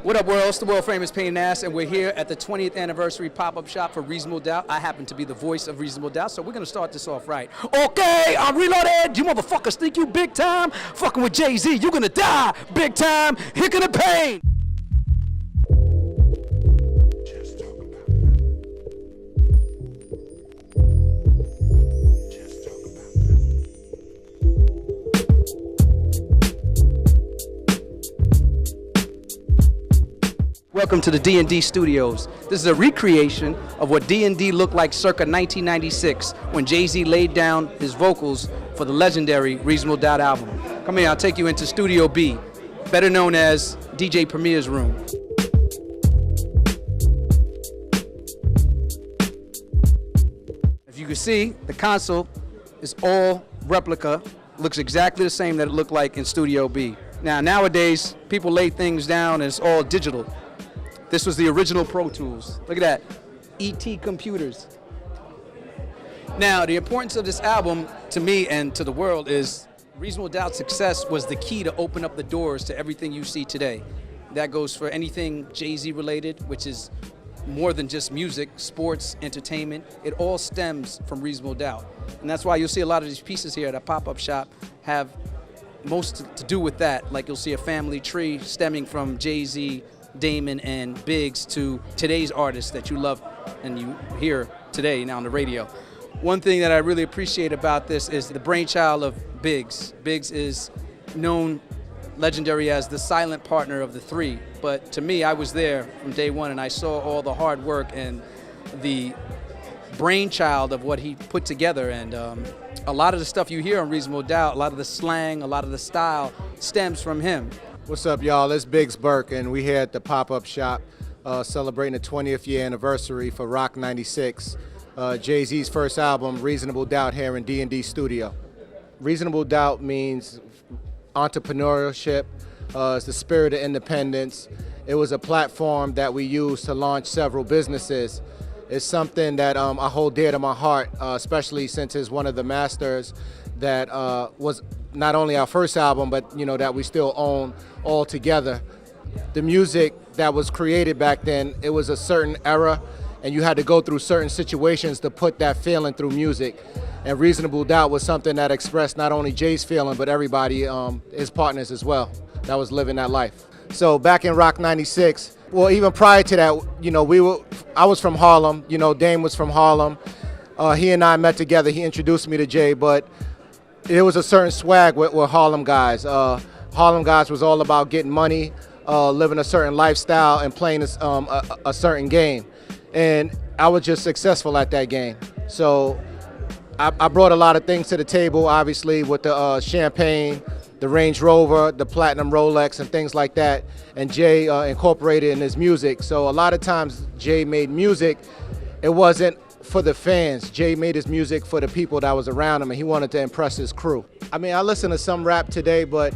What up, world? It's the world famous Pain Ass, and we're here at the 20th anniversary pop-up shop for Reasonable Doubt. I happen to be the voice of Reasonable Doubt, so we're gonna start this off right. Okay, I'm reloaded. You motherfuckers think you big time? Fucking with Jay-Z, you gonna die big time. Here can the pain. Welcome to the D&D Studios. This is a recreation of what D&D looked like circa 1996 when Jay-Z laid down his vocals for the legendary Reasonable Doubt album. Come here, I'll take you into Studio B, better known as DJ Premier's room. If you can see, the console is all replica, looks exactly the same that it looked like in Studio B. Now, nowadays, people lay things down and it's all digital. This was the original Pro Tools. Look at that, ET computers. Now, the importance of this album to me and to the world is Reasonable Doubt's success was the key to open up the doors to everything you see today. That goes for anything Jay-Z related, which is more than just music, sports, entertainment. It all stems from Reasonable Doubt. And that's why you'll see a lot of these pieces here at a pop-up shop have most to do with that. Like you'll see a family tree stemming from Jay-Z, Damon, and Biggs to today's artists that you love and you hear today now on the radio. One thing that I really appreciate about this is the brainchild of Biggs. Biggs is known legendary as the silent partner of the three, but to me, I was there from day one and I saw all the hard work and the brainchild of what he put together, and a lot of the stuff you hear on Reasonable Doubt, a lot of the slang, a lot of the style stems from him. What's up, y'all? It's Biggs Burke, and we here at the pop-up shop celebrating the 20th year anniversary for Rock 96, Jay-Z's first album, Reasonable Doubt, here in D&D Studio. Reasonable Doubt means entrepreneurship, it's the spirit of independence. It was a platform that we used to launch several businesses. It's something that I hold dear to my heart, especially since it's one of the masters that was not only our first album, but that we still own all together. The music that was created back then, it was a certain era, and you had to go through certain situations to put that feeling through music. And Reasonable Doubt was something that expressed not only Jay's feeling, but everybody, his partners as well, that was living that life. So back in Rock 96, well, even prior to that, I was from Harlem, Dame was from Harlem. He and I met together, he introduced me to Jay, but there was a certain swag with Harlem guys. Harlem guys was all about getting money, living a certain lifestyle, and playing a certain game. And I was just successful at that game. So I brought a lot of things to the table, obviously, with the champagne, the Range Rover, the Platinum Rolex, and things like that. And Jay incorporated in his music. So a lot of times Jay made music, it wasn't for the fans. Jay made his music for the people that was around him, and he wanted to impress his crew. I mean, I listen to some rap today, but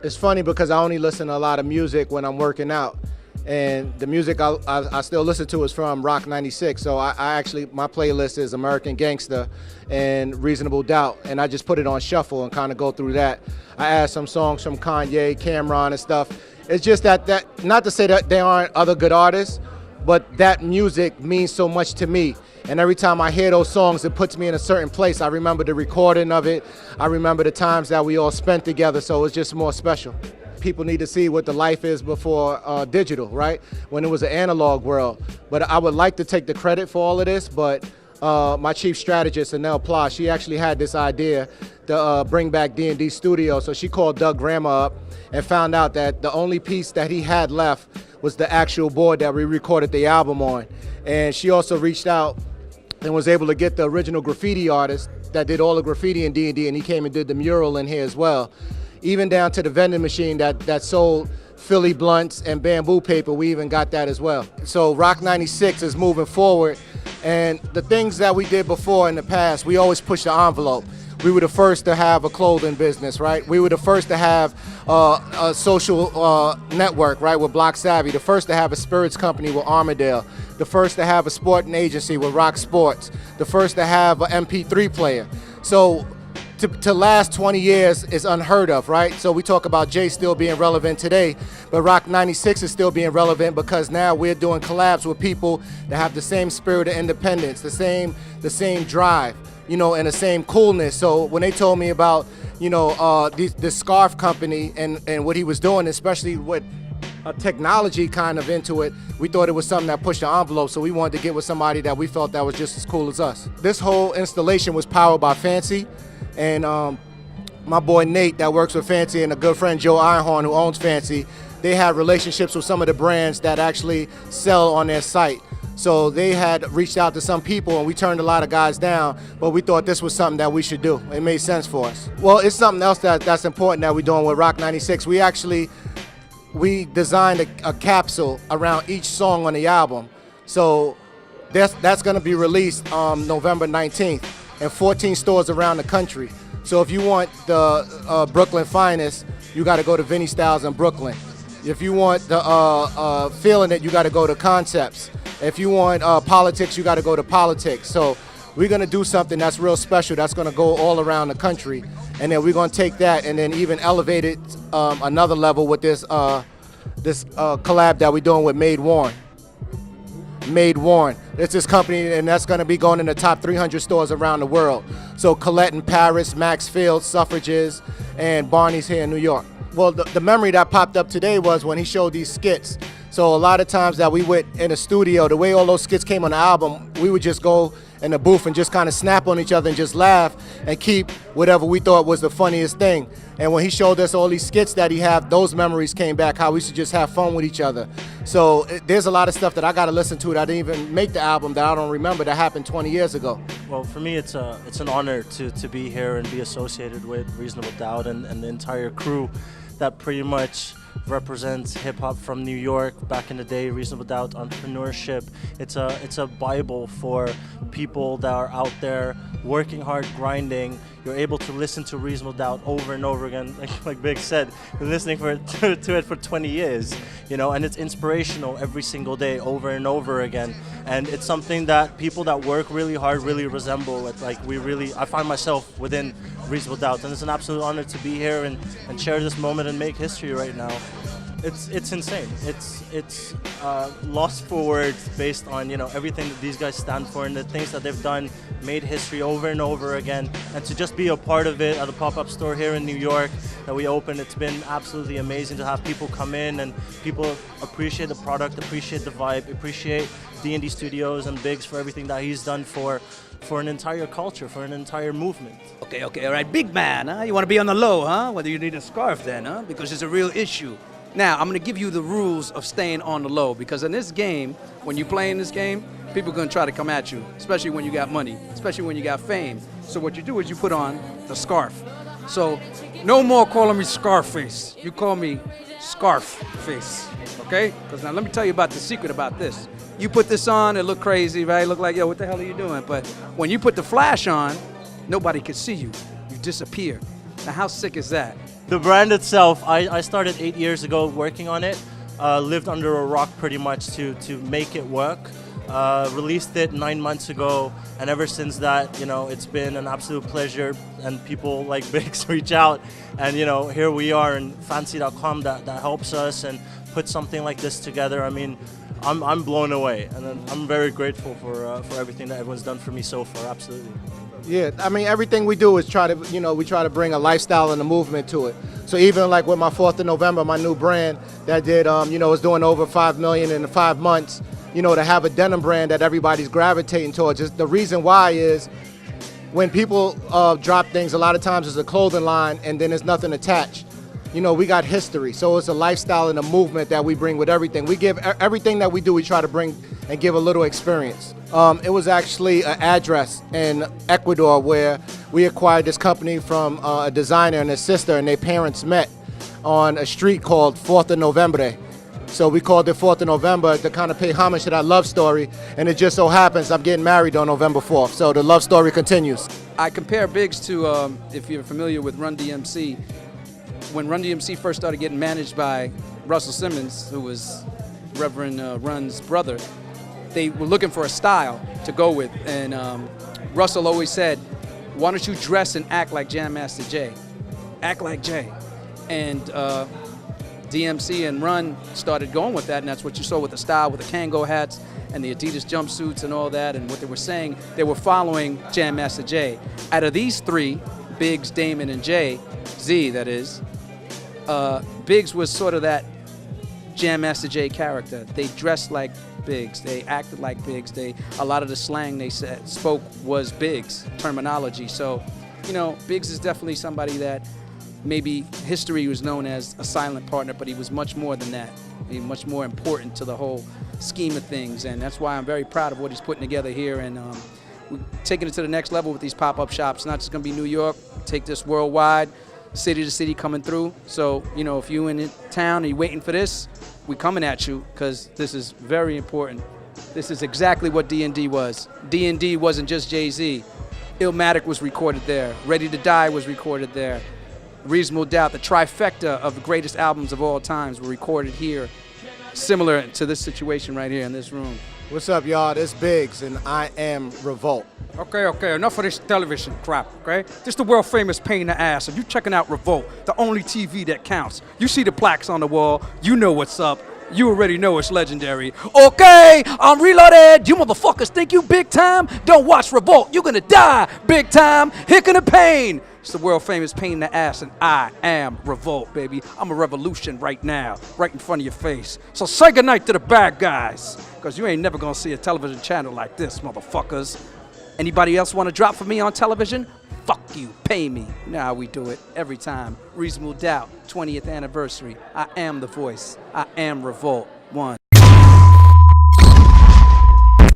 it's funny because I only listen to a lot of music when I'm working out. And the music I still listen to is from Rock 96. So I actually, my playlist is American Gangster and Reasonable Doubt. And I just put it on shuffle and kind of go through that. I add some songs from Kanye, Cameron, and stuff. It's just that not to say that there aren't other good artists, but that music means so much to me. And every time I hear those songs, it puts me in a certain place. I remember the recording of it. I remember the times that we all spent together, so it's just more special. People need to see what the life is before digital, right? When it was an analog world. But I would like to take the credit for all of this, but my chief strategist, Anel Pla, she actually had this idea to bring back D&D Studio. So she called Doug Grammer up and found out that the only piece that he had left was the actual board that we recorded the album on. And she also reached out and was able to get the original graffiti artist that did all the graffiti in D&D, and he came and did the mural in here as well. Even down to the vending machine that sold Philly blunts and bamboo paper, we even got that as well. So Rock 96 is moving forward, and the things that we did before in the past, we always push the envelope. We were the first to have a clothing business, right? We were the first to have a social network, right, with Block Savvy. The first to have a spirits company with Armadale. The first to have a sporting agency with Rock Sports. The first to have an MP3 player. So to last 20 years is unheard of, right? So we talk about Jay still being relevant today, but Rock 96 is still being relevant because now we're doing collabs with people that have the same spirit of independence, the same drive, you know, and the same coolness. So when they told me about, you know, this scarf company and what he was doing, especially with technology kind of into it, we thought it was something that pushed the envelope, so we wanted to get with somebody that we felt that was just as cool as us. This whole installation was powered by Fancy, and my boy Nate that works with Fancy and a good friend Joe Einhorn who owns Fancy, they have relationships with some of the brands that actually sell on their site. So they had reached out to some people and we turned a lot of guys down, but we thought this was something that we should do. It made sense for us. Well, it's something else that's important that we're doing with Rock 96. We designed a capsule around each song on the album. So that's gonna be released November 19th in 14 stores around the country. So if you want the Brooklyn finest, you gotta go to Vinnie Styles in Brooklyn. If you want the feeling it, you gotta go to Concepts. If you want politics, you gotta go to Politics. So we're gonna do something that's real special that's gonna go all around the country. And then we're gonna take that and then even elevate it another level with this collab that we're doing with Made Worn. Made Worn. It's this company, and that's gonna be going in the top 300 stores around the world. So Colette in Paris, Max Field, Suffrages, and Barney's here in New York. Well, the memory that popped up today was when he showed these skits. So a lot of times that we went in the studio, the way all those skits came on the album, we would just go in the booth and just kind of snap on each other and just laugh and keep whatever we thought was the funniest thing. And when he showed us all these skits that he had, those memories came back, how we used to just have fun with each other. So there's a lot of stuff that I got to listen to that I didn't even make the album that I don't remember that happened 20 years ago. Well, for me, it's an honor to be here and be associated with Reasonable Doubt and the entire crew that pretty much represents hip-hop from New York back in the day. Reasonable Doubt Entrepreneurship. It's a Bible for people that are out there working hard, grinding. You're able to listen to Reasonable Doubt over and over again. Like Big said, been listening to it for 20 years, you know, and it's inspirational every single day, over and over again. And it's something that people that work really hard really resemble. I find myself within Reasonable Doubt, and it's an absolute honor to be here and share this moment and make history right now. It's insane. It's lost for words based on, you know, everything that these guys stand for and the things that they've done, made history over and over again, and to just be a part of it at the pop-up store here in New York that we opened. It's been absolutely amazing to have people come in and people appreciate the product, appreciate the vibe, appreciate D&D Studios and Biggs for everything that he's done for an entire culture, for an entire movement. Okay, all right, big man, huh? You want to be on the low, huh? Whether you need a scarf then, huh? Because it's a real issue. Now, I'm going to give you the rules of staying on the low, because in this game, when you play in this game, people are going to try to come at you, especially when you got money, especially when you got fame. So what you do is you put on the scarf. So no more calling me Scarface. You call me Scarf Face, okay? Because now let me tell you about the secret about this. You put this on, it look crazy, right? Look like, yo, what the hell are you doing? But when you put the flash on, nobody can see you. You disappear. Now, how sick is that? The brand itself, I started 8 years ago working on it. Lived under a rock pretty much to make it work. Released it 9 months ago, and ever since that, you know, it's been an absolute pleasure, and people like Biggs reach out, and you know, here we are, and fancy.com that helps us and put something like this together. I mean, I'm blown away, and I'm very grateful for everything that everyone's done for me so far. Absolutely. Yeah, I mean, everything we do is try to bring a lifestyle and a movement to it. So even like with my 4th of November, my new brand that did, is doing over 5 million in 5 months, you know, to have a denim brand that everybody's gravitating towards. Just the reason why is when people drop things, a lot of times it's a clothing line and then there's nothing attached. You know, we got history, so it's a lifestyle and a movement that we bring with everything. We give everything that we do, we try to bring and give a little experience. It was actually an address in Ecuador where we acquired this company from a designer and his sister, and their parents met on a street called 4th of November. So we called it 4th of November to kind of pay homage to that love story, and it just so happens I'm getting married on November 4th, so the love story continues. I compare Biggs to, if you're familiar with Run DMC, when Run DMC first started getting managed by Russell Simmons, who was Reverend Run's brother, they were looking for a style to go with, and Russell always said, why don't you dress and act like Jam Master Jay? Act like Jay. And DMC and Run started going with that, and that's what you saw with the style, with the Kango hats and the Adidas jumpsuits and all that. And what they were saying, they were following Jam Master Jay. Out of these three, Biggs, Damon, and Jay, Z that is, Biggs was sort of that Jam Master Jay character. They dressed like Biggs, they acted like Biggs. A lot of the slang they spoke was Biggs terminology. So, you know, Biggs is definitely somebody that maybe history was known as a silent partner, but he was much more than that. He was much more important to the whole scheme of things, and that's why I'm very proud of what he's putting together here. And we're taking it to the next level with these pop-up shops. Not just going to be New York, take this worldwide, city to city coming through. So, you know, if you in town and you're waiting for this, we're coming at you, because this is very important. This is exactly what D&D was. D&D wasn't just Jay-Z. Illmatic was recorded there. Ready to Die was recorded there. Reasonable Doubt, the trifecta of the greatest albums of all times were recorded here, similar to this situation right here in this room. What's up, y'all? This Biggs, and I am Revolt. Okay, enough of this television crap, okay? This is the world famous pain in the ass, and you checking out Revolt, the only TV that counts. You see the plaques on the wall, you know what's up. You already know it's legendary. Okay, I'm reloaded. You motherfuckers think you big time? Don't watch Revolt. You're gonna die big time. Hick the pain. It's the world famous pain in the ass, and I am Revolt, baby. I'm a revolution right now, right in front of your face. So say goodnight to the bad guys, because you ain't never gonna see a television channel like this, motherfuckers. Anybody else want to drop for me on television? Fuck you, pay me. Nah, we do it every time. Reasonable Doubt, 20th anniversary. I am the voice. I am Revolt. One.